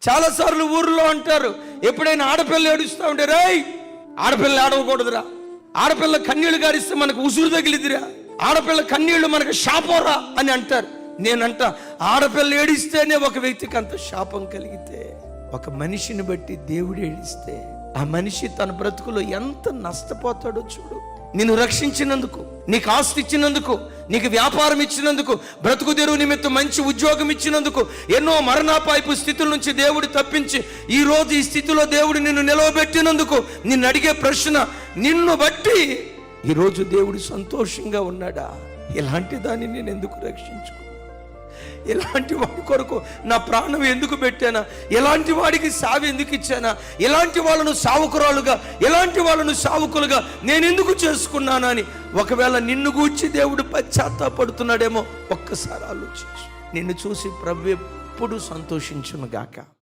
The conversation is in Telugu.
చాలాసార్లు ఊర్లో అంటారు, ఎప్పుడైనా ఆడపిల్ల ఏడుస్తూ ఉంటే, రేయ్ ఆడపిల్ల ఆడవకూడదురా, ఆడపిల్ల కన్నీళ్లు గారిస్తే మనకు ఉసురు తగిలిదిరా, ఆడపిల్ల కన్నీళ్లు మనకు శాపంరా అని అంటారు. నేనంట, ఆడపిల్ల ఏడిస్తేనే ఒక వ్యక్తికి అంత శాపం కలిగితే, ఒక మనిషిని బట్టి దేవుడు ఏడిస్తే ఆ మనిషి తన బ్రతుకులో ఎంత నష్టపోతాడో చూడు. నిన్ను రక్షించినందుకు, నీకు ఆస్తి ఇచ్చినందుకు, నీకు వ్యాపారం ఇచ్చినందుకు, బ్రతుకు తెరువు నిమిత్తం మంచి ఉద్యోగం ఇచ్చినందుకు, ఎన్నో మరణాపాయపు స్థితుల నుంచి దేవుడు తప్పించి ఈ రోజు ఈ స్థితిలో దేవుడు నిన్ను నిలవబెట్టినందుకు నిన్ను అడిగే ప్రశ్న, నిన్ను బట్టి ఈరోజు దేవుడు సంతోషంగా ఉన్నాడా? ఇలాంటి దాన్ని నేను ఎందుకు రక్షించుకో? ఎలాంటి వాడి కొరకు నా ప్రాణం ఎందుకు పెట్టానా? ఎలాంటి వాడికి సావి ఎందుకు ఇచ్చానా? ఎలాంటి వాళ్ళను సావుకురాలుగా, ఎలాంటి వాళ్ళను సావుకులుగా నేను ఎందుకు చేసుకున్నానా అని ఒకవేళ నిన్ను గూర్చి దేవుడు పశ్చాత్తాపడుతున్నాడేమో ఒక్కసారి ఆలోచించు. నిన్ను చూసి ప్రభువు ఎప్పుడు సంతోషించును గాక.